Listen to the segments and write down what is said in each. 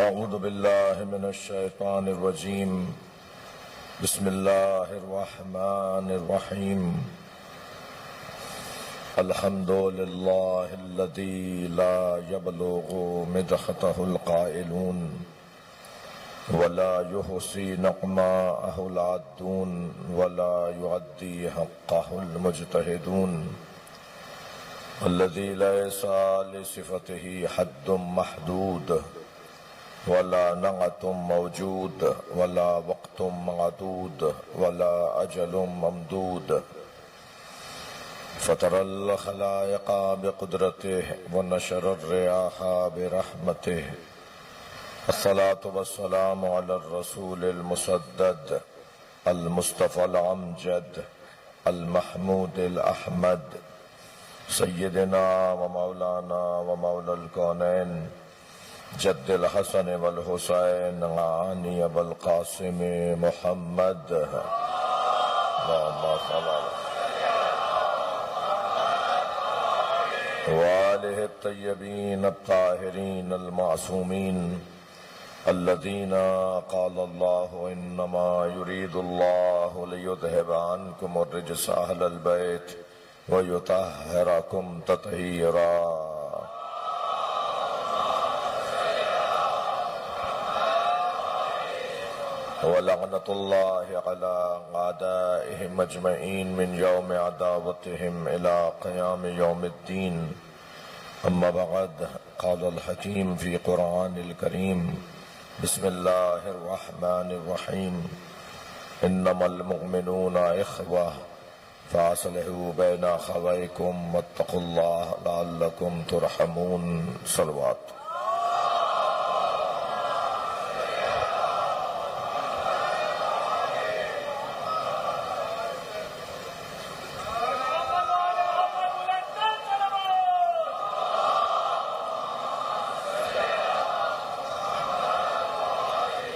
أعوذ بالله من الشيطان الرجيم بسم الله الرحمن الرحيم الحمد لله الذي لا يبلغ مدحته القائلون ولا يحصي نقماءه العادون ولا يعدي حقه المجتهدون الذي ليس لصفته حد محدود ولا نعت موجود ولا وقت معدود ولا أجل ممدود فطر الخلائق بقدرته ونشر الرياح برحمته الصلاة والسلام على الرسول المسدد المصطفى الأمجد المحمود الأحمد سيدنا ومولانا ومولى الكونين جد الحسن والحسين عاني والقاسم محمد اللهم صل وآله الطيبين الطاهرين المعصومين الذين قال الله إنما يريد الله ليذهب عنكم الرجس أهل البيت ويطهركم تطهيرا ولعنة الله على أعدائهم أجمعين من يوم عداوتهم إلى قيام يوم الدين أما بعد قال الحكيم في قرآن الكريم بسم الله الرحمن الرحيم إنما المؤمنون إخوة فأصلحوا بين أخويكم واتقوا الله لعلكم ترحمون صلوات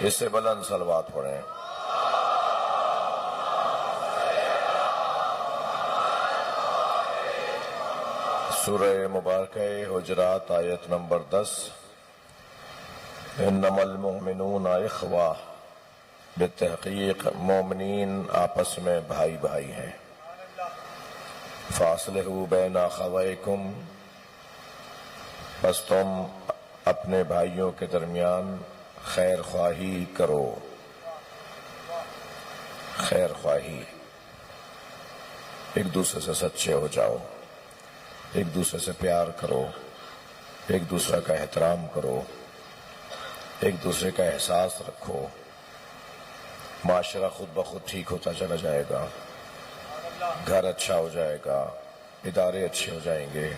اس سے بلند صلوات پڑھیں۔ سورہ مبارکہ حجرات آیت نمبر 10 انما المؤمنون اخوہ، بالتحقیق مومنین آپس میں بھائی بھائی ہیں۔ فاصلحوا بین اخویکم، پس تم اپنے بھائیوں کے درمیان خیر خواہی کرو۔ خیر خواہی، ایک دوسرے سے سچے ہو جاؤ، ایک دوسرے سے پیار کرو، ایک دوسرے کا احترام کرو، ایک دوسرے کا احساس رکھو۔ معاشرہ خود بخود ٹھیک ہوتا چلا جائے گا، گھر اچھا ہو جائے گا، ادارے اچھے ہو جائیں گے،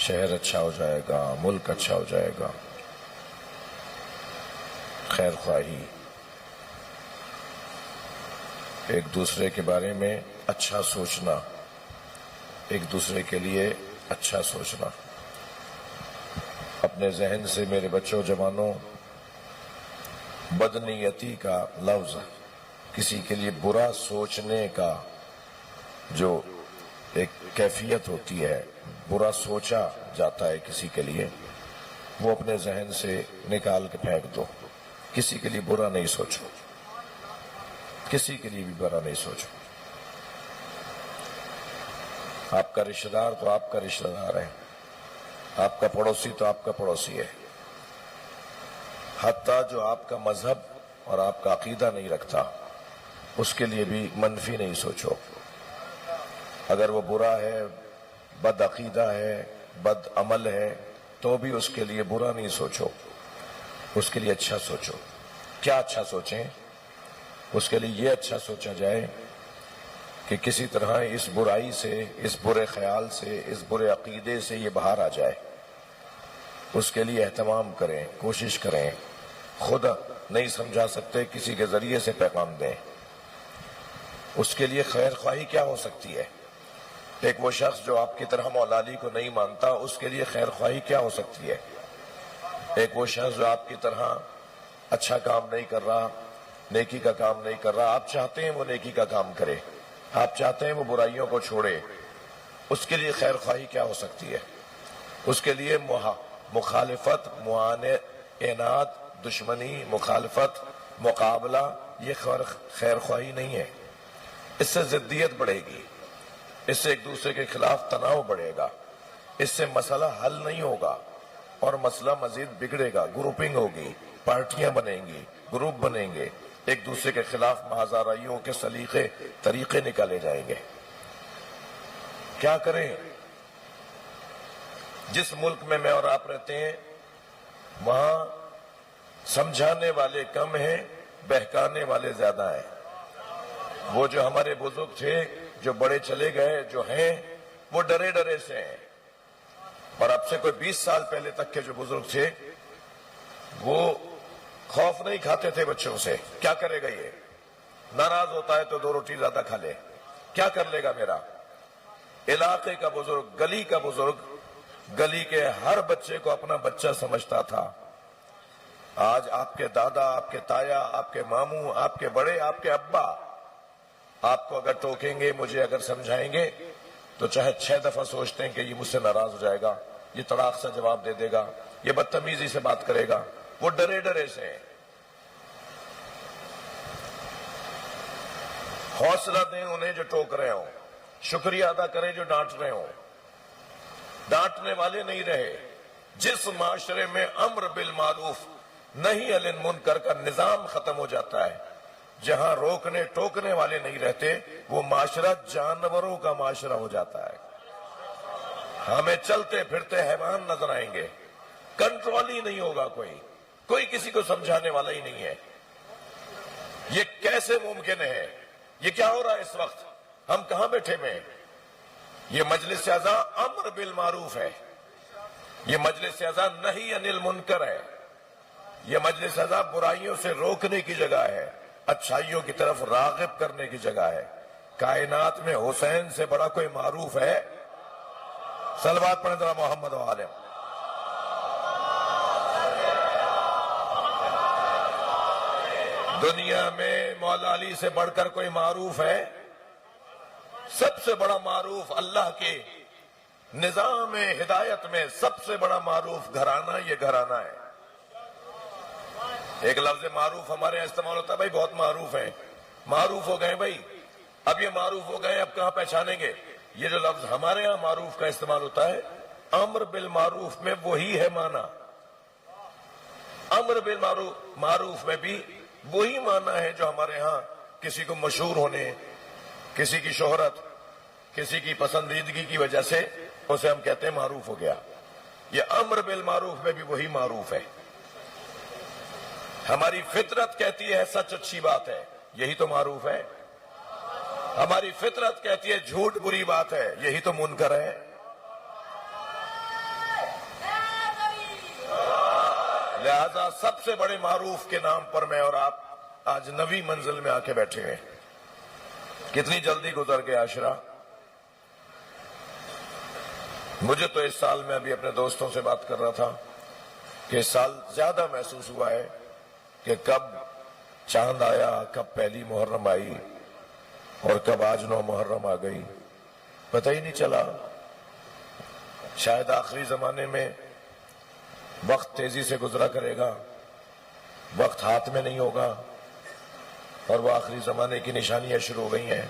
شہر اچھا ہو جائے گا، ملک اچھا ہو جائے گا۔ خیر خواہی، ایک دوسرے کے بارے میں اچھا سوچنا، ایک دوسرے کے لیے اچھا سوچنا۔ اپنے ذہن سے میرے بچوں جوانوں، بدنیتی کا لفظ، کسی کے لیے برا سوچنے کا جو ایک کیفیت ہوتی ہے، برا سوچا جاتا ہے کسی کے لیے، وہ اپنے ذہن سے نکال کے پھینک دو۔ کسی کے لیے برا نہیں سوچو، کسی کے لیے بھی برا نہیں سوچو۔ آپ کا رشتہ دار تو آپ کا رشتہ دار ہے، آپ کا پڑوسی تو آپ کا پڑوسی ہے۔ حتیٰ جو آپ کا مذہب اور آپ کا عقیدہ نہیں رکھتا، اس کے لیے بھی منفی نہیں سوچو۔ اگر وہ برا ہے، بد عقیدہ ہے، بد عمل ہے، تو بھی اس کے لیے برا نہیں سوچو، اس کے لیے اچھا سوچو۔ کیا اچھا سوچیں؟ اس کے لیے یہ اچھا سوچا جائے کہ کسی طرح اس برائی سے، اس برے خیال سے، اس برے عقیدے سے یہ باہر آ جائے۔ اس کے لیے اہتمام کریں، کوشش کریں۔ خود نہیں سمجھا سکتے، کسی کے ذریعے سے پیغام دیں۔ اس کے لیے خیر خواہی کیا ہو سکتی ہے؟ ایک وہ شخص جو آپ کی طرح مولا علی کو نہیں مانتا، اس کے لیے خیر خواہی کیا ہو سکتی ہے؟ ایک وہ شخص جو آپ کی طرح اچھا کام نہیں کر رہا، نیکی کا کام نہیں کر رہا، آپ چاہتے ہیں وہ نیکی کا کام کرے، آپ چاہتے ہیں وہ برائیوں کو چھوڑے، اس کے لیے خیر خواہی کیا ہو سکتی ہے؟ اس کے لیے مخالفت، عناد، دشمنی، مخالفت، مقابلہ، یہ خیر خواہی نہیں ہے۔ اس سے ضدیت بڑھے گی، اس سے ایک دوسرے کے خلاف تناؤ بڑھے گا، اس سے مسئلہ حل نہیں ہوگا اور مسئلہ مزید بگڑے گا، گروپنگ ہوگی، پارٹیاں بنیں گی، گروپ بنیں گے، ایک دوسرے کے خلاف محاذ آرائیوں کے طریقے نکالے جائیں گے۔ کیا کریں؟ جس ملک میں اور آپ رہتے ہیں وہاں سمجھانے والے کم ہیں، بہکانے والے زیادہ ہیں۔ وہ جو ہمارے بزرگ تھے، جو بڑے چلے گئے، جو ہیں، وہ ڈرے ڈرے سے ہیں، اور اب سے کوئی 20 سال پہلے تک کے جو بزرگ تھے وہ خوف نہیں کھاتے تھے بچوں سے۔ کیا کرے گا یہ؟ ناراض ہوتا ہے تو 2 روٹی زیادہ کھا لے، کیا کر لے گا میرا؟ علاقے کا بزرگ، گلی کا بزرگ، گلی کے ہر بچے کو اپنا بچہ سمجھتا تھا۔ آج آپ کے دادا، آپ کے تایا، آپ کے ماموں، آپ کے بڑے، آپ کے ابا آپ کو اگر ٹوکیں گے، مجھے اگر سمجھائیں گے تو چاہے 6 دفعہ سوچتے ہیں کہ یہ مجھ سے ناراض ہو جائے گا، یہ تڑاک سے جواب دے دے گا، یہ بدتمیزی سے بات کرے گا، وہ ڈرے ڈرے سے ہیں۔ حوصلہ دیں انہیں جو ٹوک رہے ہوں، شکریہ ادا کریں جو ڈانٹ رہے ہوں، ڈانٹنے والے نہیں رہے۔ جس معاشرے میں امر بالمعروف نہی عن المنکر کا نظام ختم ہو جاتا ہے، جہاں روکنے ٹوکنے والے نہیں رہتے، وہ معاشرہ جانوروں کا معاشرہ ہو جاتا ہے۔ ہمیں چلتے پھرتے حیوان نظر آئیں گے، کنٹرول ہی نہیں ہوگا، کوئی کسی کو سمجھانے والا ہی نہیں ہے۔ یہ کیسے ممکن ہے؟ یہ کیا ہو رہا ہے اس وقت؟ ہم کہاں بیٹھے ہوئے ہیں؟ یہ مجلس اعضاء امر بالمعروف ہے، یہ مجلس اعضاء نہی عن المنکر ہے، یہ مجلس اعضاء برائیوں سے روکنے کی جگہ ہے، اچھائیوں کی طرف راغب کرنے کی جگہ ہے۔ کائنات میں حسین سے بڑا کوئی معروف ہے؟ صلوات پڑھیں ذرا محمد و آلہ۔ دنیا میں مولا علی سے بڑھ کر کوئی معروف ہے؟ سب سے بڑا معروف اللہ کے نظام ہدایت میں سب سے بڑا معروف گھرانہ، یہ گھرانہ ہے۔ ایک لفظ معروف ہمارے یہاں استعمال ہوتا ہے، بھائی بہت معروف ہیں، معروف ہو گئے بھائی، اب یہ معروف ہو گئے، اب کہاں پہچانیں گے؟ یہ جو لفظ ہمارے یہاں معروف کا استعمال ہوتا ہے، امر بالمعروف میں وہی ہے معنی، امر بالمعروف میں بھی وہی معنی ہے جو ہمارے ہاں کسی کو مشہور ہونے، کسی کی شہرت، کسی کی پسندیدگی کی وجہ سے اسے ہم کہتے ہیں معروف ہو گیا۔ یہ امر بالمعروف میں بھی وہی معروف ہے۔ ہماری فطرت کہتی ہے سچ اچھی بات ہے، یہی تو معروف ہے۔ ہماری فطرت کہتی ہے جھوٹ بری بات ہے، یہی تو منکر ہے۔ لہذا سب سے بڑے معروف کے نام پر میں اور آپ آج نویں منزل میں آ کے بیٹھے ہیں۔ کتنی جلدی گزر گیا عشرہ۔ مجھے تو اس سال میں ابھی اپنے دوستوں سے بات کر رہا تھا کہ اس سال زیادہ محسوس ہوا ہے کہ کب چاند آیا، کب پہلی محرم آئی اور کب آج 9 محرم آ گئی، پتہ ہی نہیں چلا۔ شاید آخری زمانے میں وقت تیزی سے گزرا کرے گا، وقت ہاتھ میں نہیں ہوگا، اور وہ آخری زمانے کی نشانیاں شروع ہو گئی ہیں۔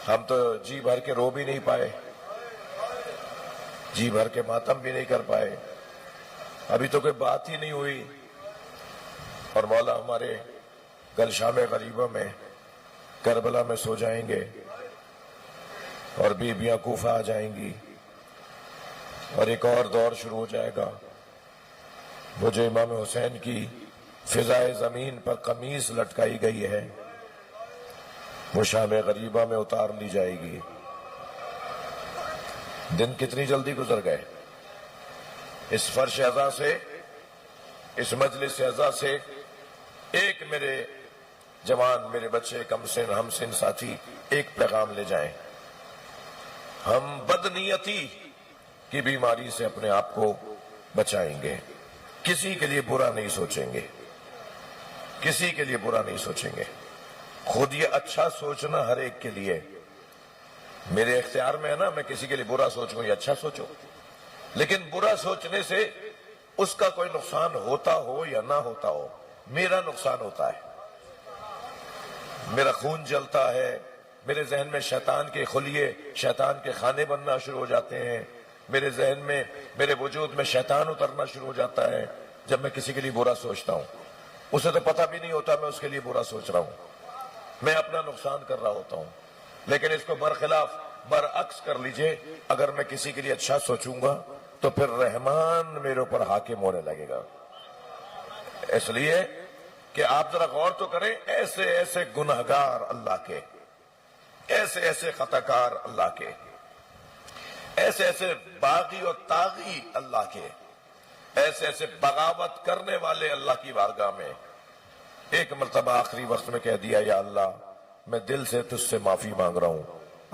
ہم تو جی بھر کے رو بھی نہیں پائے، جی بھر کے ماتم بھی نہیں کر پائے، ابھی تو کوئی بات ہی نہیں ہوئی، اور مولا ہمارے کل شام غریبہ میں کربلا میں سو جائیں گے، اور بیبیاں کوفہ آ جائیں گی، اور ایک اور دور شروع ہو جائے گا۔ وہ جو امام حسین کی فضائے زمین پر قمیص لٹکائی گئی ہے، وہ شام غریبہ میں اتار لی جائے گی۔ دن کتنی جلدی گزر گئے۔ اس فرش عزا سے، اس مجلس عزا سے ایک میرے جوان، میرے بچے، کم سن ہم سن ساتھی ایک پیغام لے جائیں۔ ہم بدنیتی کی بیماری سے اپنے آپ کو بچائیں گے، کسی کے لیے برا نہیں سوچیں گے، کسی کے لیے برا نہیں سوچیں گے۔ خود یہ اچھا سوچنا ہر ایک کے لیے میرے اختیار میں ہے نا، میں کسی کے لیے برا سوچوں یا اچھا سوچوں، لیکن برا سوچنے سے اس کا کوئی نقصان ہوتا ہو یا نہ ہوتا ہو، میرا نقصان ہوتا ہے، میرا خون جلتا ہے، میرے ذہن میں شیطان کے خلیے، شیطان کے کھانے بننا شروع ہو جاتے ہیں، میرے ذہن میں، میرے وجود میں شیطان اترنا شروع ہو جاتا ہے جب میں کسی کے لیے برا سوچتا ہوں۔ اسے تو پتہ بھی نہیں ہوتا میں اس کے لیے برا سوچ رہا ہوں، میں اپنا نقصان کر رہا ہوتا ہوں۔ لیکن اس کو برعکس کر لیجئے، اگر میں کسی کے لیے اچھا سوچوں گا تو پھر رحمان میرے اوپر حاکم ہونے لگے گا۔ اس لیے کہ آپ ذرا غور تو کریں، ایسے ایسے گنہگار اللہ کے، ایسے ایسے خطاکار اللہ کے، ایسے ایسے باغی اور طاغی اللہ کے، ایسے ایسے بغاوت کرنے والے اللہ کی بارگاہ میں ایک مرتبہ آخری وقت میں کہہ دیا، یا اللہ میں دل سے تجھ سے معافی مانگ رہا ہوں،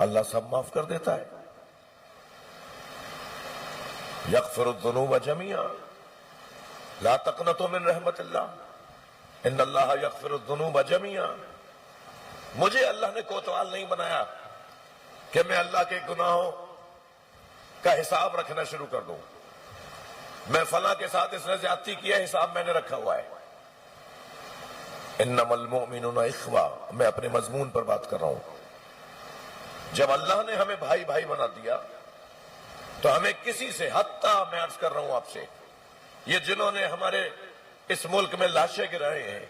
اللہ سب معاف کر دیتا ہے۔ یغفر الذنوب جميعا لا تقنطوا من رحمت اللہ ان اللہ یغفر الذنوب جميعا۔ مجھے اللہ نے کوتوال نہیں بنایا کہ میں اللہ کے گناہوں کا حساب رکھنا شروع کر دوں، میں فلاں کے ساتھ اس نے زیادتی کیا، حساب میں نے رکھا ہوا ہے۔ انما المؤمنون اخوہ، میں اپنے مضمون پر بات کر رہا ہوں۔ جب اللہ نے ہمیں بھائی بھائی بنا دیا تو ہمیں کسی سے، حتیٰ میں عرض کر رہا ہوں آپ سے، یہ جنہوں نے ہمارے اس ملک میں لاشیں گرائے ہیں،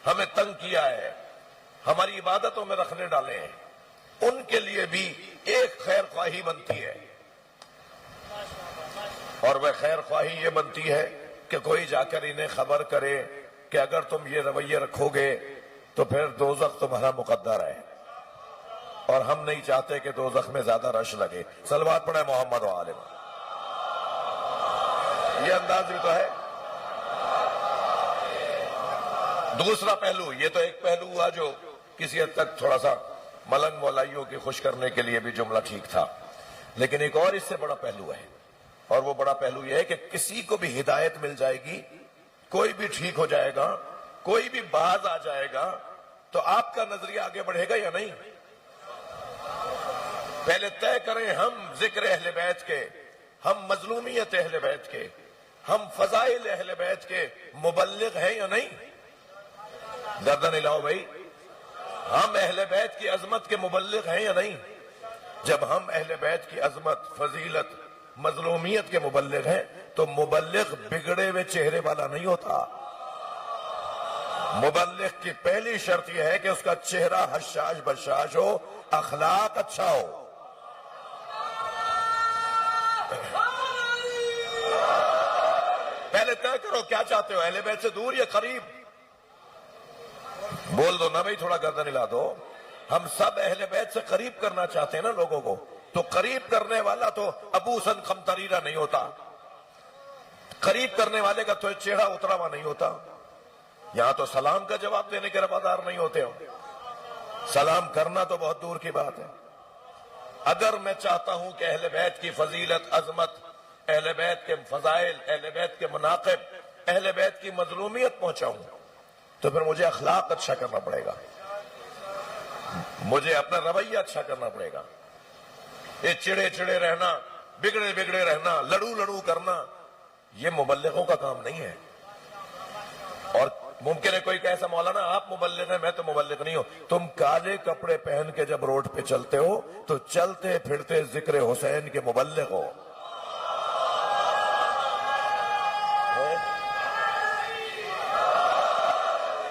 ہمیں تنگ کیا ہے، ہماری عبادتوں میں رکھنے ڈالے ہیں، ان کے لیے بھی ایک خیر خواہی بنتی ہے، اور وہ خیر خواہی یہ بنتی ہے کہ کوئی جا کر انہیں خبر کرے کہ اگر تم یہ رویے رکھو گے تو پھر دوزخ تمہارا مقدر ہے، اور ہم نہیں چاہتے کہ دوزخ میں زیادہ رش لگے۔ صلوات پڑھیں محمد و آل محمد۔ یہ انداز بھی تو ہے۔ دوسرا پہلو، یہ تو ایک پہلو ہوا جو کسی حد تک تھوڑا سا ملنگ مولائیوں کی خوش کرنے کے لیے بھی جملہ ٹھیک تھا، لیکن ایک اور اس سے بڑا پہلو ہے، اور وہ بڑا پہلو یہ ہے کہ کسی کو بھی ہدایت مل جائے گی، کوئی بھی ٹھیک ہو جائے گا، کوئی بھی باز آ جائے گا، تو آپ کا نظریہ آگے بڑھے گا یا نہیں؟ پہلے طے کریں، ہم ذکر اہل بیت کے، ہم مظلومیت اہل بیت کے، ہم فضائل اہل بیت کے مبلغ ہیں یا نہیں؟ گردن ہلاؤ بھائی، ہم اہل بیت کی عظمت کے مبلغ ہیں یا نہیں؟ جب ہم اہل بیت کی عظمت، فضیلت، مظلومیت کے مبلغ ہیں تو مبلغ بگڑے ہوئے چہرے والا نہیں ہوتا۔ مبلغ کی پہلی شرط یہ ہے کہ اس کا چہرہ حشاش بشاش ہو، اخلاق اچھا ہو۔ پہلے طے کرو کیا چاہتے ہو، اہل بیت سے دور یا قریب؟ بول دو نا بھائی، تھوڑا گردن ہلا دو۔ ہم سب اہل بیت سے قریب کرنا چاہتے ہیں نا لوگوں کو، تو قریب کرنے والا تو ابو حسن قمطریرہ نہیں ہوتا، قریب کرنے والے کا تو چہرہ اترا ہوا نہیں ہوتا۔ یہاں تو سلام کا جواب دینے کے روادار نہیں ہوتے ہو، سلام کرنا تو بہت دور کی بات ہے۔ اگر میں چاہتا ہوں کہ اہل بیت کی فضیلت، عظمت، اہل بیت کے فضائل، اہل بیت کے مناقب، اہل بیت کی مظلومیت پہنچاؤں تو پھر مجھے اخلاق اچھا کرنا پڑے گا، مجھے اپنا رویہ اچھا کرنا پڑے گا۔ یہ چڑے چڑے رہنا، بگڑے بگڑے رہنا، لڑو لڑو کرنا، یہ مبلغوں کا کام نہیں ہے۔ اور ممکن ہے کوئی کہ ایسا مولانا آپ مبلغ ہیں، میں تو مبلغ نہیں ہوں۔ تم کالے کپڑے پہن کے جب روڈ پہ چلتے ہو تو چلتے پھرتے ذکر حسین کے مبلغ ہو۔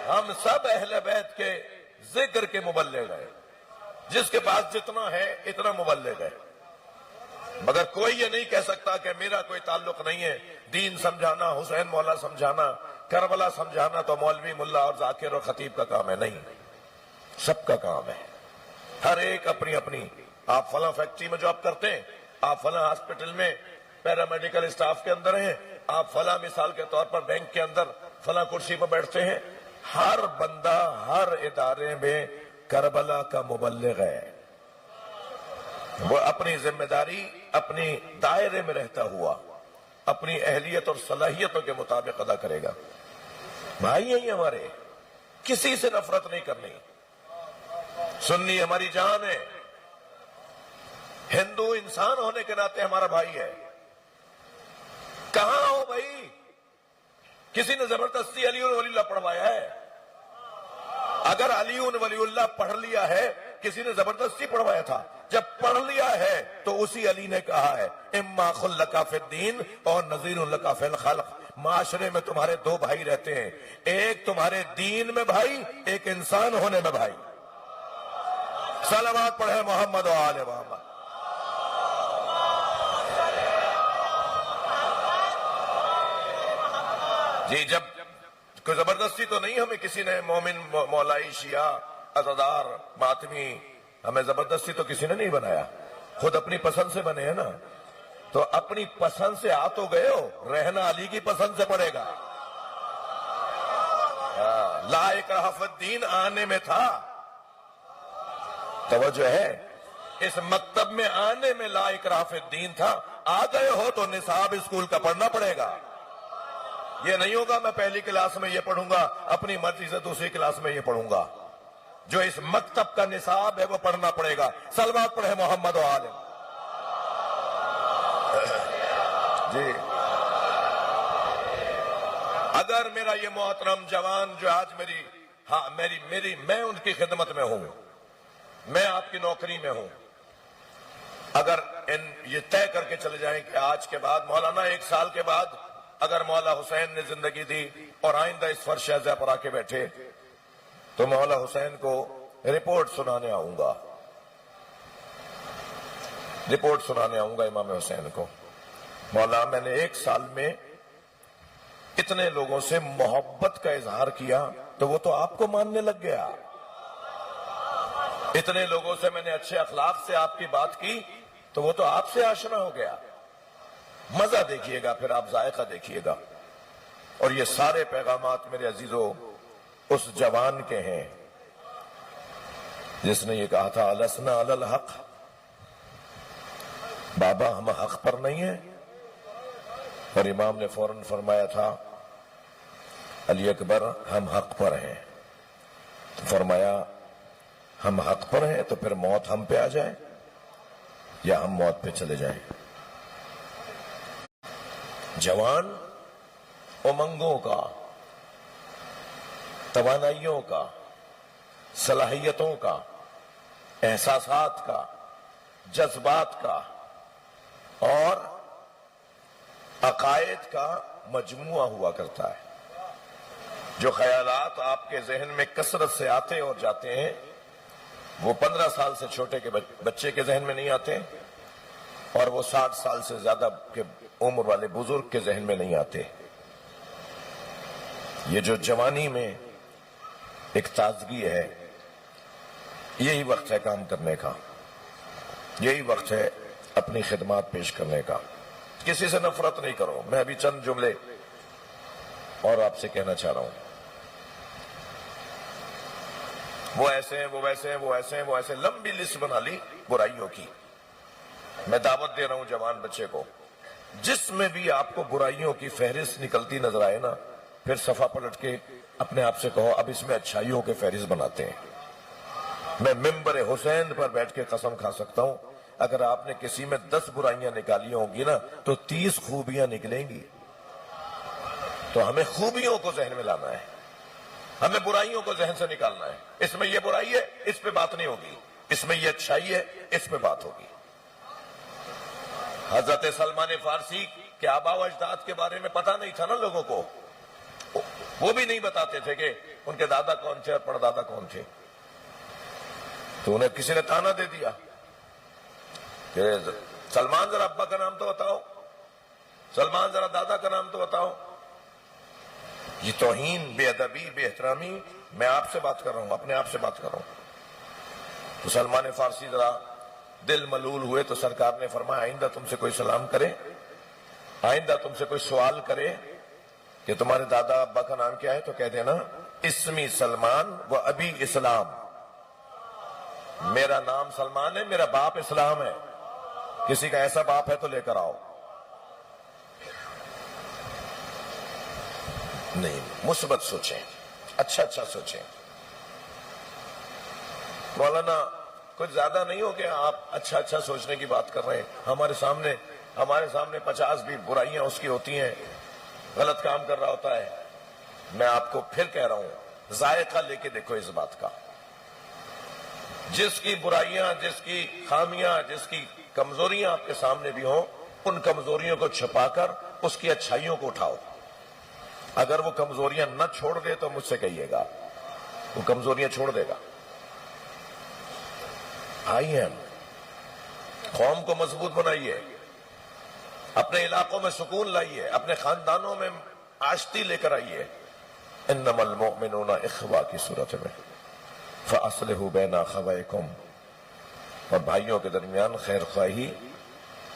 ہم سب اہل بیت کے ذکر کے مبلغ ہیں، جس کے پاس جتنا ہے اتنا مبلغ ہے، مگر کوئی یہ نہیں کہہ سکتا کہ میرا کوئی تعلق نہیں ہے۔ دین سمجھانا، حسین مولا سمجھانا، کربلا سمجھانا تو مولوی، ملا اور ذاکر اور خطیب کا کام ہے، نہیں، سب کا کام ہے۔ ہر ایک اپنی اپنی، آپ فلاں فیکٹری میں جاب کرتے ہیں، آپ فلاں ہاسپٹل میں پیرامیڈیکل اسٹاف کے اندر ہیں، آپ فلاں مثال کے طور پر بینک کے اندر فلاں کرسی پر بیٹھتے ہیں۔ ہر بندہ ہر ادارے میں کربلا کا مبلغ ہے، وہ اپنی ذمہ داری اپنی دائرے میں رہتا ہوا اپنی اہلیت اور صلاحیتوں کے مطابق ادا کرے گا۔ بھائی ہیں ہمارے، کسی سے نفرت نہیں کرنی۔ سنی ہماری جان ہے، ہندو انسان ہونے کے ناطے ہمارا بھائی ہے، کہاں ہو بھائی؟ کسی نے زبردستی علی ولی اللہ پڑھوایا ہے؟ اگر علی ولی اللہ پڑھ لیا ہے، کسی نے زبردستی پڑھوایا تھا؟ جب پڑھ لیا ہے تو اسی علی نے کہا ہے اما خلک فی الدین اور نذیر لک فی الخلق۔ معاشرے میں تمہارے دو بھائی رہتے ہیں، ایک تمہارے دین میں بھائی، ایک انسان ہونے میں بھائی۔ صلوات پڑھے محمد و آل محمد۔ جی جب کوئی زبردستی تو نہیں ہمیں کسی نے، مومن مولائی شیعہ عزادار ماتمی، ہمیں زبردستی تو کسی نے نہیں بنایا، خود اپنی پسند سے بنے ہیں نا۔ تو اپنی پسند سے آ تو گئے ہو، رہنا علی کی پسند سے پڑے گا۔ لا اکراہ فی الدین آنے میں تھا، توجہ ہے، اس مکتب میں آنے میں لا اکراہ فی الدین تھا۔ آ گئے ہو تو نصاب اسکول کا پڑھنا پڑے گا۔ یہ نہیں ہوگا میں پہلی کلاس میں یہ پڑھوں گا، اپنی مرضی سے دوسری کلاس میں یہ پڑھوں گا۔ جو اس مکتب کا نصاب ہے وہ پڑھنا پڑے گا۔ صلوات پڑھے محمد و آل۔ جی اگر میرا یہ محترم جوان جو آج میں ان کی خدمت میں ہوں، میں آپ کی نوکری میں ہوں، اگر یہ طے کر کے چلے جائیں کہ آج کے بعد مولانا 1 سال کے بعد اگر مولا حسین نے زندگی دی اور آئندہ اس فرش اعزا پر آ کے بیٹھے تو مولا حسین کو رپورٹ سنانے آؤں گا، رپورٹ سنانے آؤں گا امام حسین کو۔ مولا میں نے 1 سال میں اتنے لوگوں سے محبت کا اظہار کیا تو وہ تو آپ کو ماننے لگ گیا۔ اتنے لوگوں سے میں نے اچھے اخلاق سے آپ کی بات کی تو وہ تو آپ سے آشنا ہو گیا۔ مزہ دیکھیے گا، پھر آپ ذائقہ دیکھیے گا۔ اور یہ سارے پیغامات میرے عزیزوں اس جوان کے ہیں جس نے یہ کہا تھا السنا علی الحق، بابا ہم حق پر نہیں ہیں۔ اور امام نے فوراً فرمایا تھا علی اکبر ہم حق پر ہیں۔ تو فرمایا ہم حق پر ہیں تو پھر موت ہم پہ آ جائے یا ہم موت پہ چلے جائیں۔ جوان امنگوں کا، توانائیوں کا، صلاحیتوں کا، احساسات کا، جذبات کا اور عقائد کا مجموعہ ہوا کرتا ہے۔ جو خیالات آپ کے ذہن میں کثرت سے آتے اور جاتے ہیں وہ 15 سال سے چھوٹے کے بچے کے ذہن میں نہیں آتے اور وہ 60 سال سے زیادہ کے عمر والے بزرگ کے ذہن میں نہیں آتے۔ یہ جو جوانی میں ایک تازگی ہے، یہی وقت ہے کام کرنے کا، یہی وقت ہے اپنی خدمات پیش کرنے کا۔ کسی سے نفرت نہیں کرو۔ میں ابھی چند جملے اور آپ سے کہنا چاہ رہا ہوں۔ وہ ایسے ہیں، وہ ویسے ہیں، وہ ایسے ہیں، وہ ایسے، لمبی لسٹ بنا لی برائیوں کی۔ میں دعوت دے رہا ہوں جوان بچے کو، جس میں بھی آپ کو برائیوں کی فہرست نکلتی نظر آئے نا، پھر صفحہ پلٹ کے اپنے آپ سے کہو اب اس میں اچھائیوں کے فہرست بناتے ہیں۔ میں ممبر حسین پر بیٹھ کے قسم کھا سکتا ہوں اگر آپ نے کسی میں 10 برائیاں نکالی ہوں گی نا تو 30 خوبیاں نکلیں گی۔ تو ہمیں خوبیوں کو ذہن میں لانا ہے، ہمیں برائیوں کو ذہن سے نکالنا ہے۔ اس میں یہ برائی ہے، اس پہ بات نہیں ہوگی، اس میں یہ اچھائی ہے، اس پہ بات ہوگی۔ حضرت سلمان فارسی کے آباء و اجداد کے بارے میں پتہ نہیں تھا نا لوگوں کو، وہ بھی نہیں بتاتے تھے کہ ان کے دادا کون تھے اور پردادا کون تھے۔ تو انہیں کسی نے تانا دے دیا کہ سلمان ذرا ابا کا نام تو بتاؤ، سلمان ذرا دادا کا نام تو بتاؤ۔ یہ توہین، بے ادبی، بے احترامی، میں آپ سے بات کر رہا ہوں، اپنے آپ سے بات کر رہا ہوں۔ تو سلمان فارسی ذرا دل ملول ہوئے تو سرکار نے فرمایا آئندہ تم سے کوئی سلام کرے، آئندہ تم سے کوئی سوال کرے کہ تمہارے دادا ابا کا نام کیا ہے تو کہہ دینا اسمی سلمان و ابی اسلام، میرا نام سلمان ہے، میرا باپ اسلام ہے۔ کسی کا ایسا باپ ہے تو لے کر آؤ۔ نہیں، مثبت سوچیں، اچھا اچھا سوچیں۔ مولانا کچھ زیادہ نہیں ہو گیا، آپ اچھا اچھا سوچنے کی بات کر رہے ہیں، ہمارے سامنے ہمارے سامنے 50 بھی برائیاں اس کی ہوتی ہیں، غلط کام کر رہا ہوتا ہے. میں آپ کو پھر کہہ رہا ہوں، ذائقہ لے کے دیکھو اس بات کا. جس کی برائیاں، جس کی خامیاں، جس کی کمزوریاں آپ کے سامنے بھی ہوں، ان کمزوریوں کو چھپا کر اس کی اچھائیوں کو اٹھاؤ. اگر وہ کمزوریاں نہ چھوڑ دے تو مجھ سے کہیے گا، وہ کمزوریاں چھوڑ دے گا. آئیے ہم قوم کو مضبوط بنائیے، اپنے علاقوں میں سکون لائیے، اپنے خاندانوں میں آشتی لے کر آئیے. انما المؤمنون اخوہ کی صورت میں فاصلحوا بین اخویکم، اور بھائیوں کے درمیان خیر خواہی،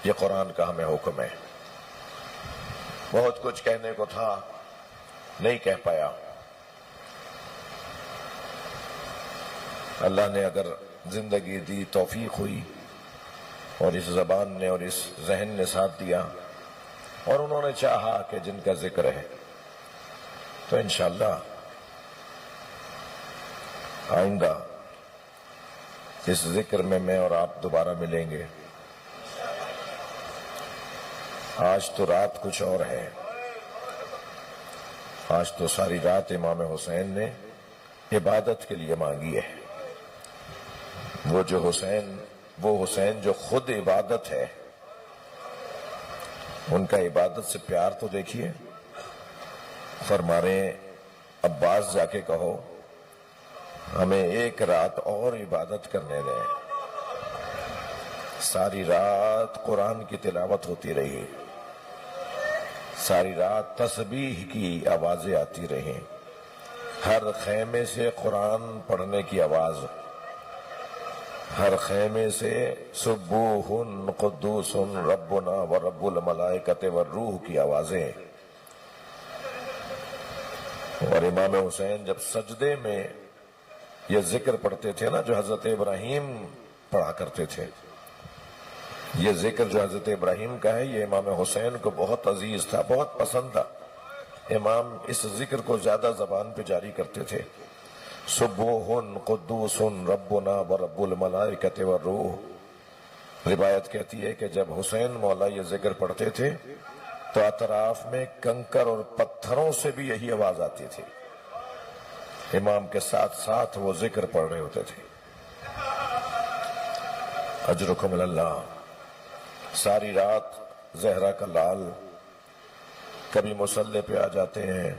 یہ قرآن کا ہمیں حکم ہے. بہت کچھ کہنے کو تھا، نہیں کہہ پایا. اللہ نے اگر زندگی دی، توفیق ہوئی، اور اس زبان نے اور اس ذہن نے ساتھ دیا، اور انہوں نے چاہا کہ جن کا ذکر ہے، تو انشاءاللہ آئندہ اس ذکر میں اور آپ دوبارہ ملیں گے. آج تو رات کچھ اور ہے. آج تو ساری رات امام حسین نے عبادت کے لیے مانگی ہے. وہ حسین جو خود عبادت ہے، ان کا عبادت سے پیار تو دیکھیے. فرما رہے ہیں عباس جا کے کہو ہمیں ایک رات اور عبادت کرنے دیں. ساری رات قرآن کی تلاوت ہوتی رہی، ساری رات تسبیح کی آوازیں آتی رہیں، ہر خیمے سے قرآن پڑھنے کی آواز، ہر خیمے سے سبوح قدوس ربنا ورب الملائکۃ والروح کی آوازیں. اور امام حسین جب سجدے میں یہ ذکر پڑھتے تھے نا، جو حضرت ابراہیم پڑھا کرتے تھے، یہ ذکر جو حضرت ابراہیم کا ہے، یہ امام حسین کو بہت عزیز تھا، بہت پسند تھا. امام اس ذکر کو زیادہ زبان پہ جاری کرتے تھے. سبوح قدوس ربنا ورب الملائکۃ والروح. روایت کہتی ہے کہ جب حسین مولا یہ ذکر پڑھتے تھے تو اطراف میں کنکر اور پتھروں سے بھی یہی آواز آتی تھی. امام کے ساتھ ساتھ وہ ذکر پڑھ رہے ہوتے تھے. اجرکم اللہ. ساری رات زہرا کا لال کبھی مصلی پہ آ جاتے ہیں،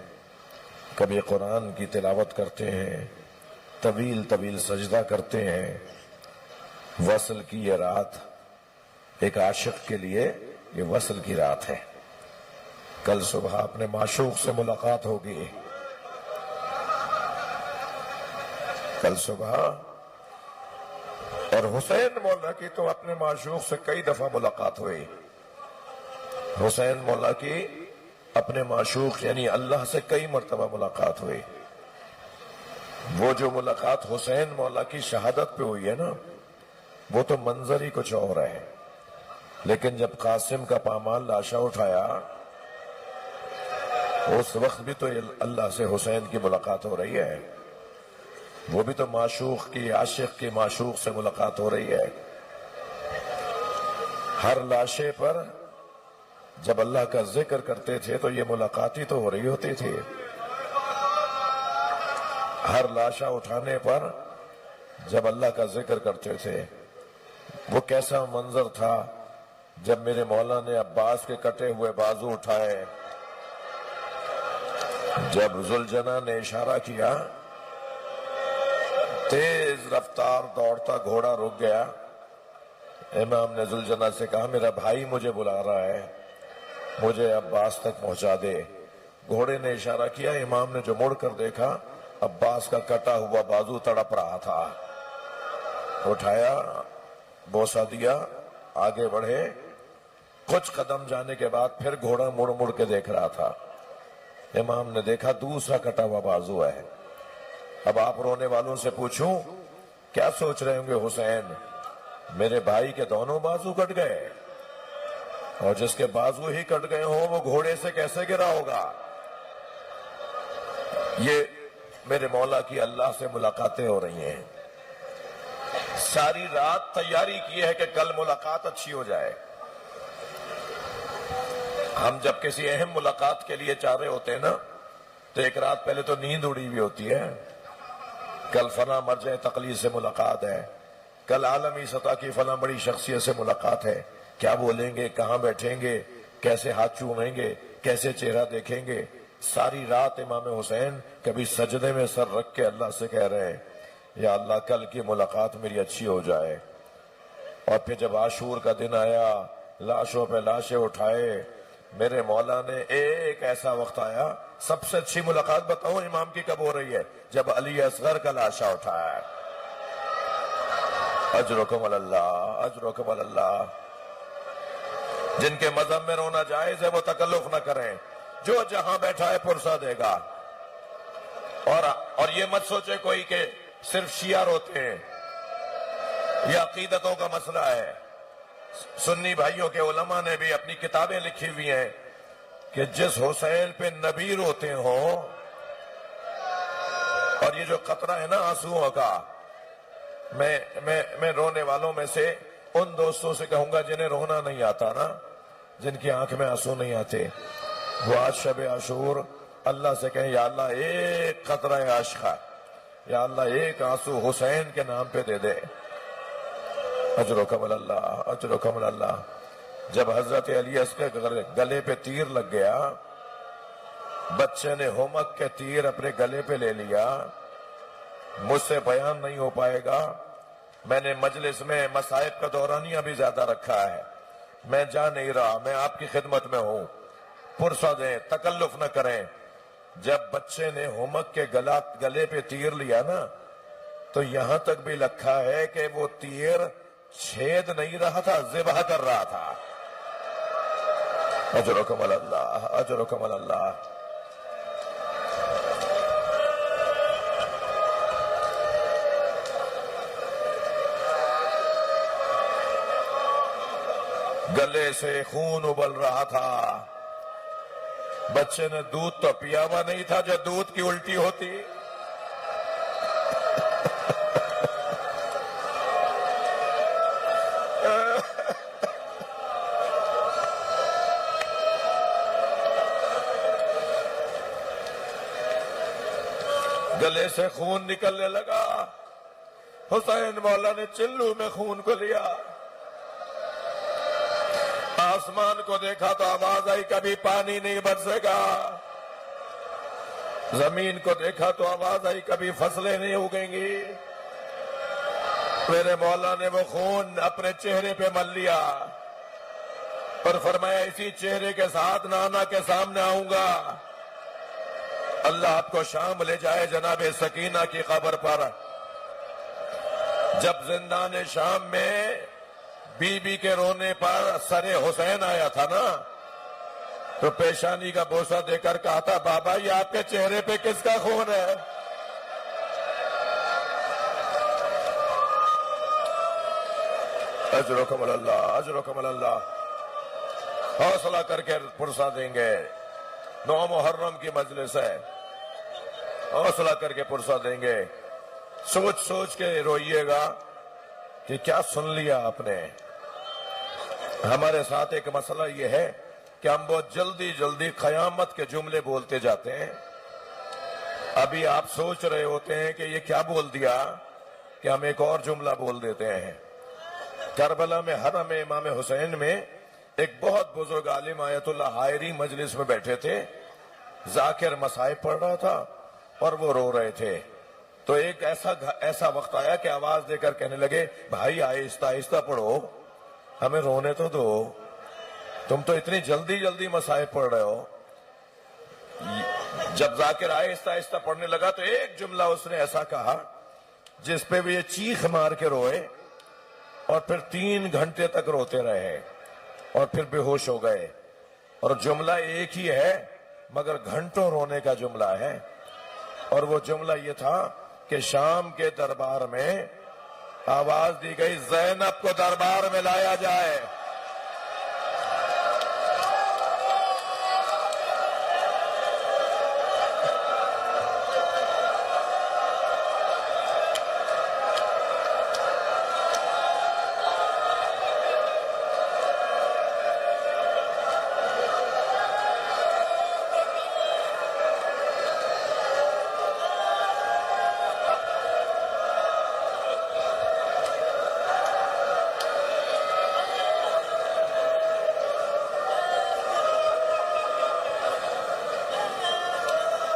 کبھی قرآن کی تلاوت کرتے ہیں، طویل طویل سجدہ کرتے ہیں. وصل کی یہ رات ایک عاشق کے لیے یہ وصل کی رات ہے. کل صبح اپنے معشوق سے ملاقات ہوگی. کل صبح، اور حسین مولا کی تو اپنے معشوق سے کئی دفعہ ملاقات ہوئی. حسین مولا کی اپنے معشوق یعنی اللہ سے کئی مرتبہ ملاقات ہوئی. وہ جو ملاقات حسین مولا کی شہادت پہ ہوئی ہے نا، وہ تو منظر ہی کچھ اور ہے. لیکن جب قاسم کا پامال لاشا اٹھایا، اس وقت بھی تو اللہ سے حسین کی ملاقات ہو رہی ہے. وہ بھی تو معشوق کی، عاشق کی معشوق سے ملاقات ہو رہی ہے. ہر لاشے پر جب اللہ کا ذکر کرتے تھے تو یہ ملاقات ہی تو ہو رہی ہوتی تھی. ہر لاشا اٹھانے پر جب اللہ کا ذکر کرتے تھے، وہ کیسا منظر تھا جب میرے مولا نے عباس کے کٹے ہوئے بازو اٹھائے. جب ذوالجناح نے اشارہ کیا، تیز رفتار دوڑتا گھوڑا رک گیا. امام نے ذوالجناح سے کہا میرا بھائی مجھے بلا رہا ہے، مجھے عباس تک پہنچا دے. گھوڑے نے اشارہ کیا. امام نے جو مڑ کر دیکھا، عباس کا کٹا ہوا بازو تڑپ رہا تھا. اٹھایا، بوسہ دیا، آگے بڑھے. کچھ قدم جانے کے بعد پھر گھوڑا مڑ مڑ کے دیکھ رہا تھا. امام نے دیکھا دوسرا کٹا ہوا بازو ہے. اب آپ رونے والوں سے پوچھوں کیا سوچ رہے ہوں گے؟ حسین میرے بھائی کے دونوں بازو کٹ گئے، اور جس کے بازو ہی کٹ گئے ہوں وہ گھوڑے سے کیسے گرا ہوگا؟ یہ میرے مولا کی اللہ سے ملاقاتیں ہو رہی ہیں. ساری رات تیاری کی ہے کہ کل ملاقات اچھی ہو جائے. ہم جب کسی اہم ملاقات کے لیے چاہ رہے ہوتے ہیں نا تو ایک رات پہلے تو نیند اڑی ہوئی ہوتی ہے. کل فلاں مرجع تقلید سے ملاقات ہے, کل عالمی سطح کی فلاں بڑی شخصیت سے ملاقات ہے, کیا بولیں گے, کہاں بیٹھیں گے, کیسے ہاتھ چومیں گے, کیسے چہرہ دیکھیں گے. ساری رات امام حسین کبھی سجدے میں سر رکھ کے اللہ سے کہہ رہے ہیں یا اللہ کل کی ملاقات میری اچھی ہو جائے. اور پھر جب عاشور کا دن آیا, لاشوں پہ لاشیں اٹھائے, میرے مولا نے ایک ایسا وقت آیا, سب سے اچھی ملاقات بتاؤں امام کی کب ہو رہی ہے, جب علی اصغر کا لاشا اٹھایا. اجرکم اللہ, اجرکم اللہ. جن کے مذہب میں رونا جائز ہے وہ تکلف نہ کریں, جو جہاں بیٹھا ہے پرسہ دے گا. اور یہ مت سوچے کوئی کہ صرف شیعہ روتے ہیں, یہ عقیدتوں کا مسئلہ ہے. سنی بھائیوں کے علماء نے بھی اپنی کتابیں لکھی ہوئی ہیں کہ جس حسین پہ نبی روتے ہوں, اور یہ جو قطرہ ہے نا آنسوؤں کا, میں رونے والوں میں سے ان دوستوں سے کہوں گا جنہیں رونا نہیں آتا نا, جن کی آنکھ میں آنسو نہیں آتے, وہ آج شب عاشور اللہ سے کہیں یا اللہ ایک قطرہ عاشقہ, یا اللہ ایک آنسو حسین کے نام پہ دے دے. اجرکم اللہ, اجرکم اللہ. جب حضرت علی اصغر کے گلے پہ تیر لگ گیا, بچے نے ہومک کے تیر اپنے گلے پہ لے لیا, مجھ سے بیان نہیں ہو پائے گا. میں نے مجلس میں مصائب کا دورانیہ بھی زیادہ رکھا ہے, میں جا نہیں رہا, میں آپ کی خدمت میں ہوں, پرسہ دیں, تکلف نہ کریں. جب بچے نے ہومک کے گلے پہ تیر لیا نا تو یہاں تک بھی لکھا ہے کہ وہ تیر چھید نہیں رہا تھا, ذبح کر رہا تھا. اجرکم اللہ, اجرکم اللہ. گلے سے خون ابل رہا تھا, بچے نے دودھ تو پیا ہوا نہیں تھا جو دودھ کی الٹی ہوتی. گلے سے خون نکلنے لگا. حسین مولا نے چلو میں خون کو لیا, آسمان کو دیکھا تو آواز آئی کبھی پانی نہیں برسے گا, زمین کو دیکھا تو آواز آئی کبھی فصلیں نہیں اگیں گی. میرے مولا نے وہ خون اپنے چہرے پہ مل لیا اور فرمایا اسی چہرے کے ساتھ نانا کے سامنے آؤں گا. اللہ آپ کو شام لے جائے جناب سکینہ کی قبر پر. جب زندان شام میں بی بی کے رونے پر سر حسین آیا تھا نا تو پیشانی کا بوسہ دے کر کہا تھا بابا یہ آپ کے چہرے پہ کس کا خون ہے؟ اجرکم اللہ, اجرکم اللہ. حوصلہ کر کے پرسہ دیں گے, 9 محرم کی مجلس ہے, حوصلہ کر کے پرسہ دیں گے. سوچ سوچ کے روئیے گا کہ کیا سن لیا آپ نے. ہمارے ساتھ ایک مسئلہ یہ ہے کہ ہم بہت جلدی جلدی قیامت کے جملے بولتے جاتے ہیں. ابھی آپ سوچ رہے ہوتے ہیں کہ یہ کیا بول دیا کہ ہم ایک اور جملہ بول دیتے ہیں. کربلا میں حرم امام حسین میں ایک بہت بزرگ عالم آیت اللہ حائری مجلس میں بیٹھے تھے. ذاکر مصائب پڑھ رہا تھا اور وہ رو رہے تھے. تو ایک ایسا وقت آیا کہ آواز دے کر کہنے لگے بھائی آہستہ آہستہ پڑھو, ہمیں رونے تو دو, تم تو اتنی جلدی جلدی مصائب پڑھ رہے ہو. جب ذاکر آہستہ آہستہ پڑھنے لگا تو ایک جملہ اس نے ایسا کہا جس پہ بھی یہ چیخ مار کے روئے اور پھر 3 گھنٹے تک روتے رہے اور پھر بے ہوش ہو گئے. اور جملہ ایک ہی ہے مگر گھنٹوں رونے کا جملہ ہے. اور وہ جملہ یہ تھا کہ شام کے دربار میں آواز دی گئی زینب کو دربار میں لایا جائے.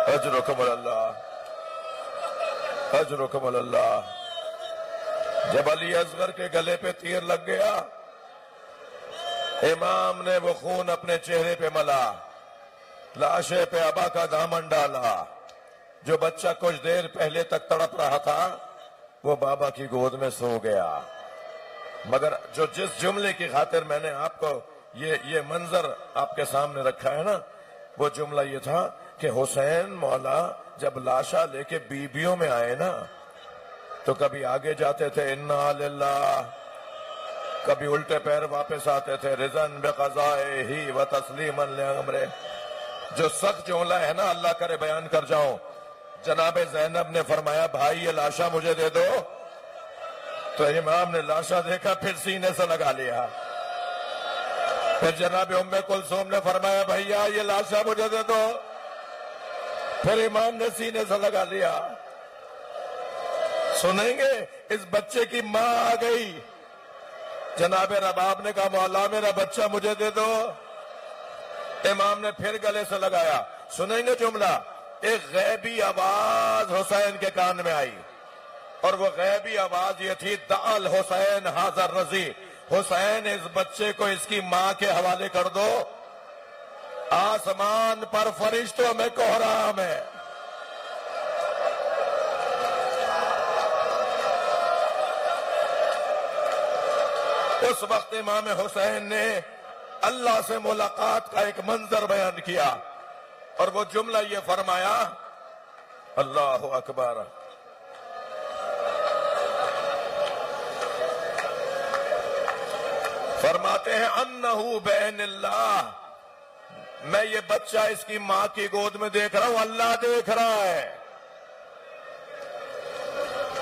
اجرکم اللہ، اجرکم اللہ۔ جب علی اصغر کے گلے پہ تیر لگ گیا، امام نے وہ خون اپنے چہرے پہ ملا، لاشے پہ ابا کا دامن ڈالا۔ جو بچہ کچھ دیر پہلے تک تڑپ رہا تھا وہ بابا کی گود میں سو گیا۔ مگر جس جملے کی خاطر میں نے آپ کو یہ منظر آپ کے سامنے رکھا ہے نا، وہ جملہ یہ تھا کہ حسین مولا جب لاشا لے کے بیبیوں میں آئے نا تو کبھی آگے جاتے تھے انا للہ، کبھی الٹے پیر واپس آتے تھے رضن بقضائہ و تسلیما لامرہ۔ جو سخت جملہ ہے نا، اللہ کرے بیان کر جاؤں، جناب زینب نے فرمایا بھائی یہ لاشا مجھے دے دو، تو امام نے لاشا دیکھا پھر سینے سے لگا لیا۔ پھر جناب ام کلثوم نے فرمایا بھیا یہ لاشا مجھے دے دو، پھر امام نے سینے سے لگا لیا۔ سنیں گے اس بچے کی ماں آ گئی، جناب رباب نے کہا مولا میرا بچہ مجھے دے دو، امام نے پھر گلے سے لگایا۔ سنیں گے جملہ، ایک غیبی آواز حسین کے کان میں آئی، اور وہ غیبی آواز یہ تھی دعال حسین حاضر رضی، حسین اس بچے کو اس کی ماں کے حوالے کر دو، آسمان پر فرشتوں میں کوہرام ہے۔ اس وقت امام حسین نے اللہ سے ملاقات کا ایک منظر بیان کیا، اور وہ جملہ یہ فرمایا اللہ اکبر۔ فرماتے ہیں انہو بین اللہ، میں یہ بچہ اس کی ماں کی گود میں دیکھ رہا ہوں، اللہ دیکھ رہا ہے۔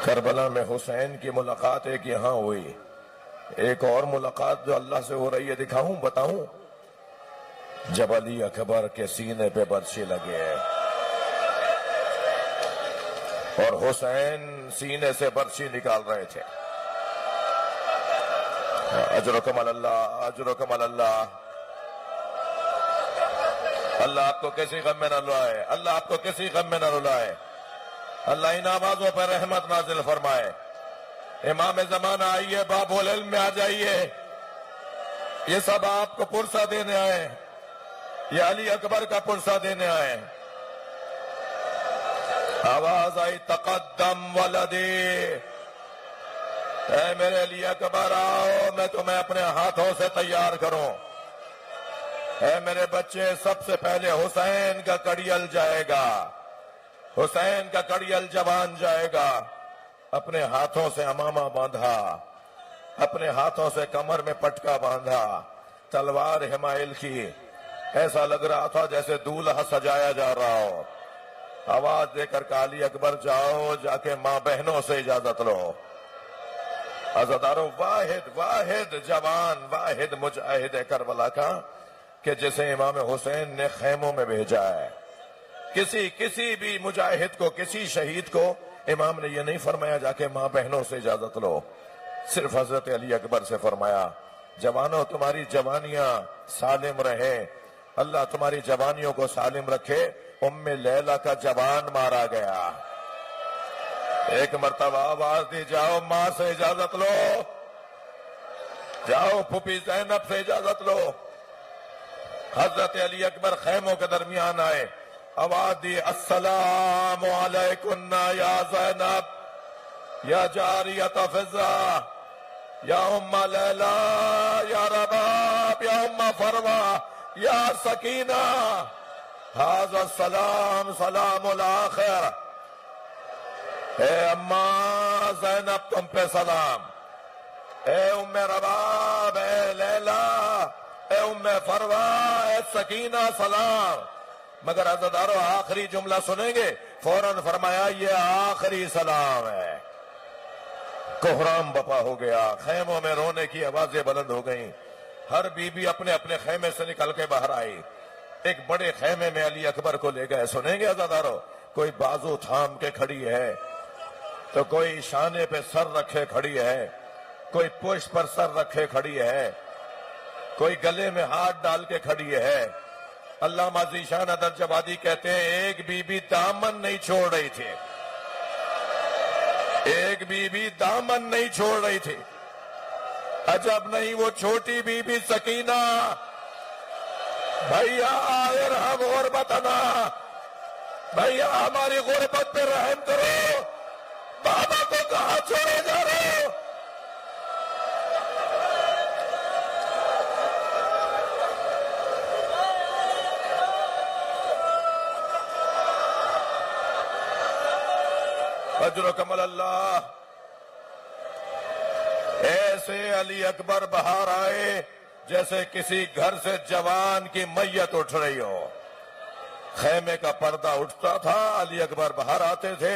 کربلا میں حسین کی ملاقات ایک یہاں ہوئی، ایک اور ملاقات جو اللہ سے ہو رہی ہے دکھاؤں بتاؤں؟ جب علی اکبر کے سینے پہ برچی لگے اور حسین سینے سے برچی نکال رہے تھے۔ اجرکم اللہ، اجرکم اللہ۔ اللہ آپ کو کسی غم میں نہ رلائے، اللہ آپ کو کسی غم میں نہ رلائے، اللہ ان آوازوں پر رحمت نازل فرمائے۔ امام زمانہ آئیے، باب العلم میں آ جائیے، یہ سب آپ کو پرسہ دینے آئے، یہ علی اکبر کا پرسہ دینے آئے۔ آواز آئی تقدم ولدی، اے میرے علی اکبر آؤ، میں تمہیں اپنے ہاتھوں سے تیار کروں۔ اے میرے بچے، سب سے پہلے حسین کا کڑیل جائے گا، حسین کا کڑیل جوان جائے گا۔ اپنے ہاتھوں سے امامہ باندھا، اپنے ہاتھوں سے کمر میں پٹکا باندھا، تلوار حمائل کی، ایسا لگ رہا تھا جیسے دولہا سجایا جا رہا ہو۔ آواز دے کر کہا علی اکبر جاؤ، جا کے ماں بہنوں سے اجازت لو۔ عزادارو، واحد جوان، واحد مجاہد ہے کربلا کا کہ جسے امام حسین نے خیموں میں بھیجا ہے۔ کسی بھی مجاہد کو، کسی شہید کو امام نے یہ نہیں فرمایا جا کے ماں بہنوں سے اجازت لو، صرف حضرت علی اکبر سے فرمایا جوانوں تمہاری جوانیاں سالم رہے، اللہ تمہاری جوانیوں کو سالم رکھے۔ ام لیلہ کا جوان مارا گیا، ایک مرتبہ آواز دی جاؤ ماں سے اجازت لو، جاؤ پھوپھی زینب سے اجازت لو۔ حضرت علی اکبر خیموں کے درمیان آئے، آواز دی السلام علیکن یا زینب یا جاریت فضہ یا ام لیلہ یا رباب یا ام فروہ یا سکینہ، ھذا السلام سلام الاخر۔ اے اماں زینب تم پہ سلام، اے ام رباب، اے لیلہ، اے ام فروہ، اے سکینہ سلام۔ مگر عزادارو آخری جملہ سنیں گے، فوراً فرمایا یہ آخری سلام ہے۔ کوہرام بپا ہو گیا، خیموں میں رونے کی آوازیں بلند ہو گئیں، ہر بی بی اپنے اپنے خیمے سے نکل کے باہر آئی۔ ایک بڑے خیمے میں علی اکبر کو لے گئے۔ سنیں گے عزادارو، کوئی بازو تھام کے کھڑی ہے تو کوئی شانے پہ سر رکھے کھڑی ہے، کوئی پشت پر سر رکھے کھڑی ہے، کوئی گلے میں ہاتھ ڈال کے کھڑی ہے۔ علامہ ذیشان درج آبادی کہتے ہیں ایک بی بی دامن نہیں چھوڑ رہی تھی، ایک بی بی دامن نہیں چھوڑ رہی تھی۔ عجب نہیں وہ چھوٹی بی بی سکینہ، بھیا ارحم غربتنا، بھیا ہماری غربت پہ رحم کرو، بابا کو کہاں چھوڑے جا رہے ہو؟ اجرکم اللہ۔ ایسے علی اکبر باہر آئے جیسے کسی گھر سے جوان کی میت اٹھ رہی ہو۔ خیمے کا پردہ اٹھتا تھا، علی اکبر باہر آتے تھے،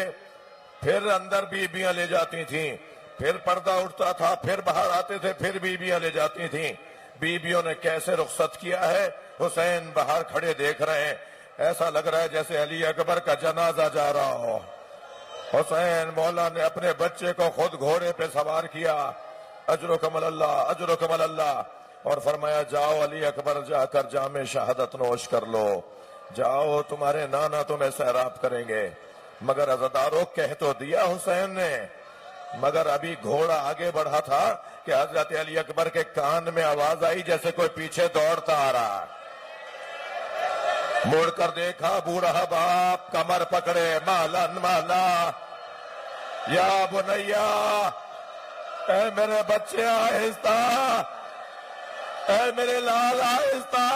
پھر اندر بیویاں لے جاتی تھیں، پھر پردہ اٹھتا تھا، پھر باہر آتے تھے، پھر بیویاں لے جاتی تھیں۔ بیویوں نے کیسے رخصت کیا ہے، حسین باہر کھڑے دیکھ رہے ہیں، ایسا لگ رہا ہے جیسے علی اکبر کا جنازہ جا رہا ہو۔ حسین مولا نے اپنے بچے کو خود گھوڑے پہ سوار کیا، اجرکم اللہ، اجرکم اللہ، اور فرمایا جاؤ علی اکبر جا کر جام شہادت نوش کر لو، جاؤ تمہارے نانا تمہیں سیراب کریں گے۔ مگر عزاداروں کہہ تو دیا حسین نے، مگر ابھی گھوڑا آگے بڑھا تھا کہ حضرت علی اکبر کے کان میں آواز آئی جیسے کوئی پیچھے دوڑتا آ رہا۔ مڑ کر دیکھا، بوڑھا باپ کمر پکڑے، مالن مالا، یا بنیا، اے میرے بچے آہستہ، اے میرے لال آہستہ۔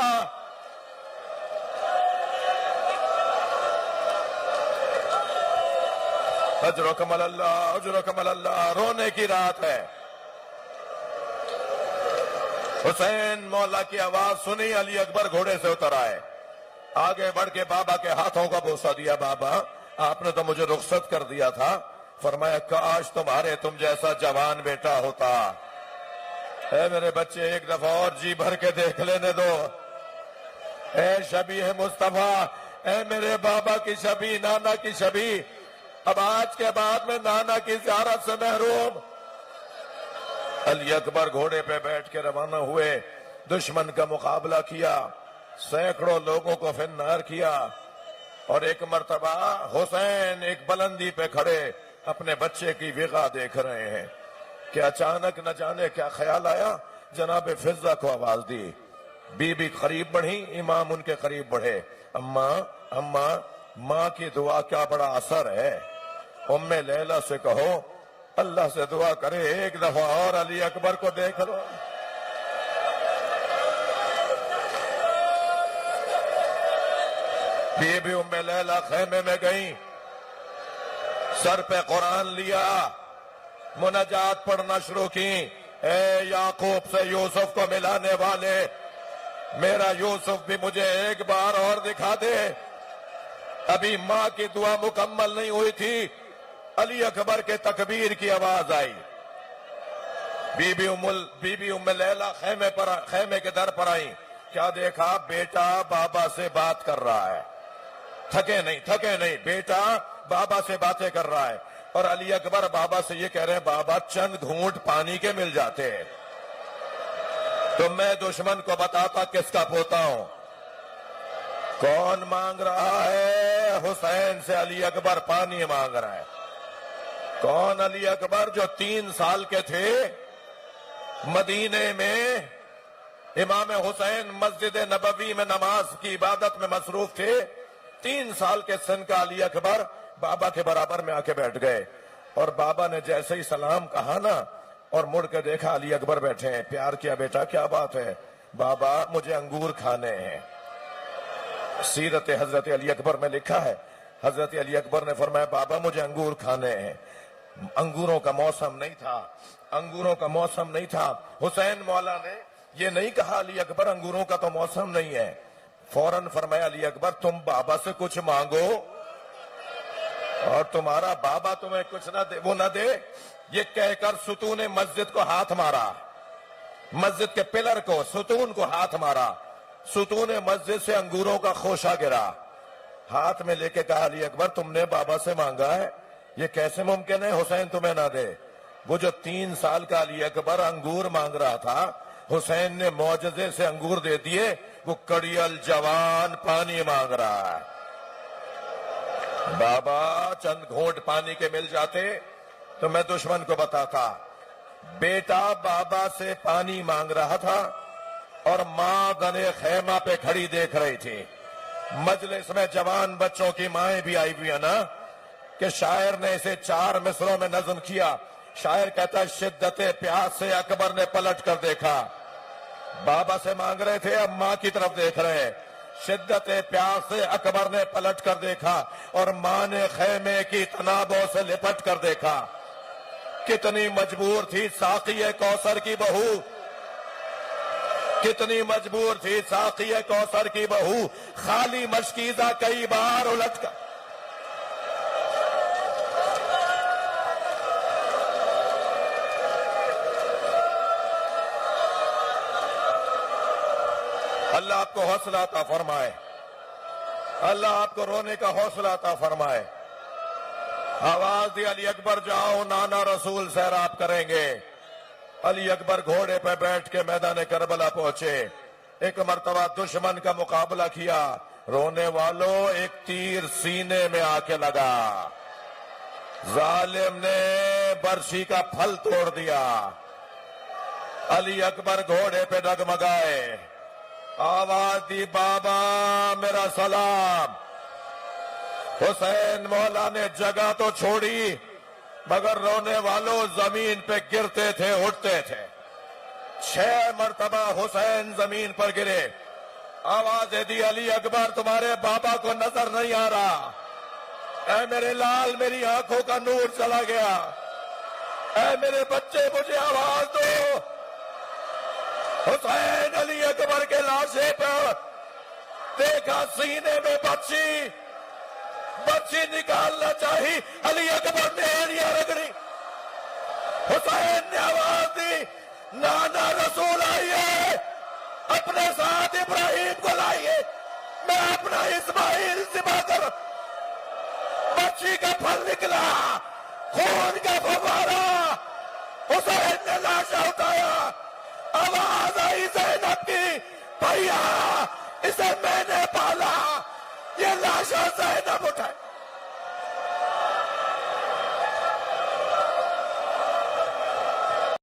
اجرکم اللہ، اجرکم اللہ، رونے کی رات ہے۔ حسین مولا کی آواز سنی، علی اکبر گھوڑے سے اتر آئے، آگے بڑھ کے بابا کے ہاتھوں کا بوسہ دیا۔ بابا آپ نے تو مجھے رخصت کر دیا تھا، فرمایا کاش تمہارے تم جیسا جوان بیٹا ہوتا۔ اے میرے بچے ایک دفعہ اور جی بھر کے دیکھ لینے دو، اے شبیہ مصطفیٰ، اے میرے بابا کی شبیہ، نانا کی شبیہ، اب آج کے بعد میں نانا کی زیارت سے محروم۔ علی اکبر گھوڑے پہ بیٹھ کے روانہ ہوئے، دشمن کا مقابلہ کیا، سینکڑوں لوگوں کو فنار کیا، اور ایک مرتبہ حسین ایک بلندی پہ کھڑے اپنے بچے کی وغا دیکھ رہے ہیں کہ اچانک نہ جانے کیا خیال آیا، جناب فضہ کو آواز دی، بی بی قریب بڑھی، امام ان کے قریب بڑھے، اماں اماں، ماں کی دعا کیا بڑا اثر ہے، ام لیلہ سے کہو اللہ سے دعا کرے ایک دفعہ اور علی اکبر کو دیکھ لو۔ بی بی ام لیلہ خیمے میں گئیں، سر پہ قرآن لیا، مناجات پڑھنا شروع کی، اے یعقوب سے یوسف کو ملانے والے، میرا یوسف بھی مجھے ایک بار اور دکھا دے۔ ابھی ماں کی دعا مکمل نہیں ہوئی تھی، علی اکبر کے تکبیر کی آواز آئی۔ بی بی ام لیلہ خیمے کے در پر آئی، کیا دیکھا؟ بیٹا بابا سے بات کر رہا ہے، تھکے نہیں، بیٹا بابا سے باتیں کر رہا ہے، اور علی اکبر بابا سے یہ کہہ رہے ہیں بابا چند گھونٹ پانی کے مل جاتے ہیں تو میں دشمن کو بتاتا کس کا پوتا ہوں۔ کون مانگ رہا ہے؟ حسین سے علی اکبر پانی مانگ رہا ہے۔ کون؟ علی اکبر جو 3 سال کے تھے، مدینے میں امام حسین مسجد نبوی میں نماز کی عبادت میں مصروف تھے، 3 سال کے سن کا علی اکبر بابا کے برابر میں آ کے بیٹھ گئے، اور بابا نے جیسے ہی سلام کہا نا اور مڑ کے دیکھا علی اکبر بیٹھے ہیں، پیار کیا، بیٹا کیا بات ہے؟ بابا مجھے انگور کھانے ہیں۔ سیرت حضرت علی اکبر میں لکھا ہے، حضرت علی اکبر نے فرمایا بابا مجھے انگور کھانے ہیں۔ انگوروں کا موسم نہیں تھا، حسین مولا نے یہ نہیں کہا علی اکبر انگوروں کا تو موسم نہیں ہے، فوراً فرمایا علی اکبر تم بابا سے کچھ مانگو اور تمہارا بابا تمہیں کچھ نہ دے وہ نہ دے۔ یہ کہہ کر ستون مسجد کو ہاتھ مارا، مسجد کے پلر کو، ستون کو ہاتھ مارا، ستون مسجد سے انگوروں کا خوشہ گرا، ہاتھ میں لے کے کہا علی اکبر تم نے بابا سے مانگا ہے، یہ کیسے ممکن ہے حسین تمہیں نہ دے؟ وہ جو 3 سال کا علی اکبر انگور مانگ رہا تھا، حسین نے معجزے سے انگور دے دیے، وہ کڑیل جوان پانی مانگ رہا ہے. بابا چند گھونٹ پانی کے مل جاتے تو میں دشمن کو بتاتا. بیٹا بابا سے پانی مانگ رہا تھا اور ماں گنے خیمہ پہ کھڑی دیکھ رہی تھی. مجلس میں جوان بچوں کی مائیں بھی آئی ہوئی ہیں نا, کہ شاعر نے اسے 4 مصروں میں نظم کیا. شاعر کہتا ہے شدت پیاس سے اکبر نے پلٹ کر دیکھا. بابا سے مانگ رہے تھے, اب ماں کی طرف دیکھ رہے. شدت پیاس سے اکبر نے پلٹ کر دیکھا اور ماں نے خیمے کی تنابوں سے لپٹ کر دیکھا. کتنی مجبور تھی ساقی کوثر کی بہو, کتنی مجبور تھی ساقی کوثر کی بہو, خالی مشکیزہ کئی بار الٹ کر. اللہ آپ کو حوصلہ عطا فرمائے, اللہ آپ کو رونے کا حوصلہ عطا فرمائے. آواز دی علی اکبر جاؤ نانا رسول سیراب کریں گے. علی اکبر گھوڑے پہ بیٹھ کے میدان کربلا پہنچے. ایک مرتبہ دشمن کا مقابلہ کیا. رونے والوں ایک تیر سینے میں آ کے لگا. ظالم نے برچھی کا پھل توڑ دیا. علی اکبر گھوڑے پہ ڈگمگائے, آواز دی بابا میرا سلام. حسین مولا نے جگہ تو چھوڑی مگر رونے والوں زمین پہ گرتے تھے, اٹھتے تھے. 6 مرتبہ حسین زمین پر گرے. آواز دی علی اکبر تمہارے بابا کو نظر نہیں آ رہا. اے میرے لال میری آنکھوں کا نور چلا گیا. اے میرے بچے مجھے آواز دو. حسین علی اکبر کے لاشے پر دیکھا سینے میں بچی نکالنا چاہی. علی اکبر نے ایڑیاں رگڑی. حسین نے آواز دی نانا رسول آئیے, اپنے ساتھ ابراہیم کو لائیے, میں اپنا اسماعیل ذبح کر. بچی کا پھل نکلا, خون کا فوارہ. حسین نے لاشا اٹھایا. آواز آئی زینب کی, بھیا اسے میں نے پالا, یہ لاشا زینب اٹھائے.